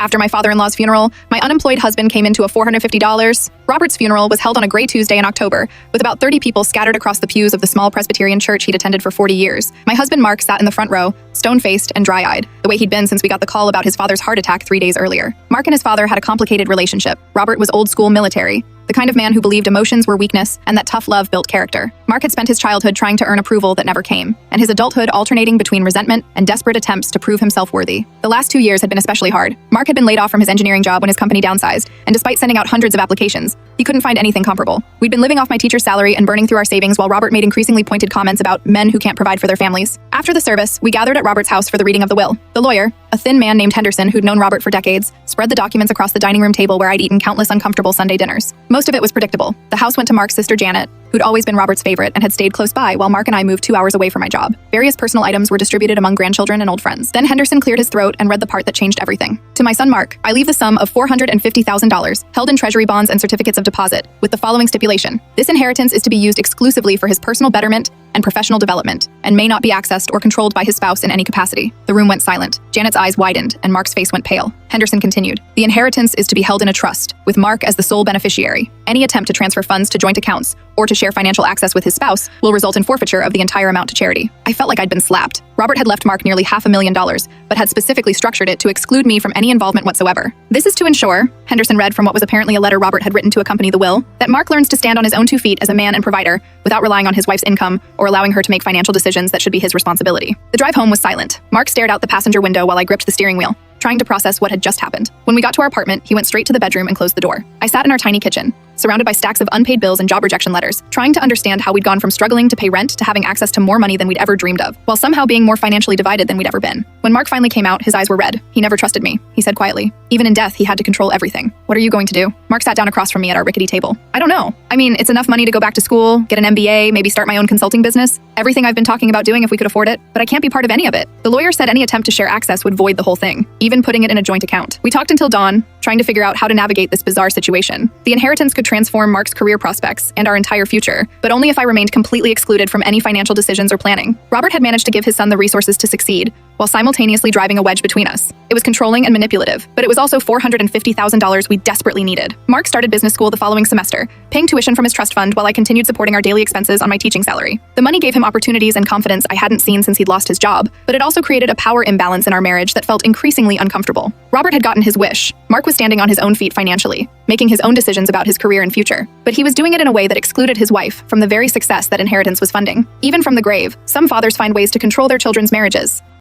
After my father-in-law's funeral, my unemployed husband came into a $450. Robert's funeral was held on a gray Tuesday in October, with about 30 people scattered across the pews of the small Presbyterian church he'd attended for 40 years. My husband Mark sat in the front row, stone-faced and dry-eyed, the way he'd been since we got the call about his father's heart attack 3 days earlier. Mark and his father had a complicated relationship. Robert was old-school military, the kind of man who believed emotions were weakness and that tough love built character. Mark had spent his childhood trying to earn approval that never came, and his adulthood alternating between resentment and desperate attempts to prove himself worthy. The last 2 years had been especially hard. Mark had been laid off from his engineering job when his company downsized, and despite sending out hundreds of applications, he couldn't find anything comparable. We'd been living off my teacher's salary and burning through our savings while Robert made increasingly pointed comments about men who can't provide for their families. After the service, we gathered at Robert's house for the reading of the will. The lawyer, a thin man named Henderson who'd known Robert for decades, spread the documents across the dining room table where I'd eaten countless uncomfortable Sunday dinners. Most of it was predictable. The house went to Mark's sister Janet, who'd always been Robert's favorite and had stayed close by while Mark and I moved 2 hours away from my job. Various personal items were distributed among grandchildren and old friends. Then Henderson cleared his throat and read the part that changed everything. To my son Mark, I leave the sum of $450,000 held in treasury bonds and certificates of deposit, with the following stipulation. This inheritance is to be used exclusively for his personal betterment and professional development, and may not be accessed or controlled by his spouse in any capacity. The room went silent. Janet's eyes widened, and Mark's face went pale. Henderson continued. The inheritance is to be held in a trust, with Mark as the sole beneficiary. Any attempt to transfer funds to joint accounts or to share financial access with his spouse will result in forfeiture of the entire amount to charity. I felt like I'd been slapped. Robert had left Mark nearly $500,000, but had specifically structured it to exclude me from any involvement whatsoever. This is to ensure, Henderson read from what was apparently a letter Robert had written to accompany the will, that Mark learns to stand on his own 2 feet as a man and provider without relying on his wife's income or allowing her to make financial decisions that should be his responsibility. The drive home was silent. Mark stared out the passenger window while I gripped the steering wheel, trying to process what had just happened. When we got to our apartment, he went straight to the bedroom and closed the door. I sat in our tiny kitchen, surrounded by stacks of unpaid bills and job rejection letters, trying to understand how we'd gone from struggling to pay rent to having access to more money than we'd ever dreamed of, while somehow being more financially divided than we'd ever been. When Mark finally came out, his eyes were red. He never trusted me, he said quietly. Even in death, he had to control everything. What are you going to do? Mark sat down across from me at our rickety table. I don't know. I mean, it's enough money to go back to school, get an MBA, maybe start my own consulting business. Everything I've been talking about doing if we could afford it, but I can't be part of any of it. The lawyer said any attempt to share access would void the whole thing, even putting it in a joint account. We talked until dawn, trying to figure out how to navigate this bizarre situation. The inheritance could transform Mark's career prospects and our entire future, but only if I remained completely excluded from any financial decisions or planning. Robert had managed to give his son the resources to succeed, while simultaneously driving a wedge between us. It was controlling and manipulative, but it was also $450,000 we desperately needed. Mark started business school the following semester, paying tuition from his trust fund while I continued supporting our daily expenses on my teaching salary. The money gave him opportunities and confidence I hadn't seen since he'd lost his job, but it also created a power imbalance in our marriage that felt increasingly uncomfortable. Robert had gotten his wish. Mark was standing on his own feet financially, making his own decisions about his career and future, but he was doing it in a way that excluded his wife from the very success that inheritance was funding. Even from the grave, some fathers find ways to control their children's marriages.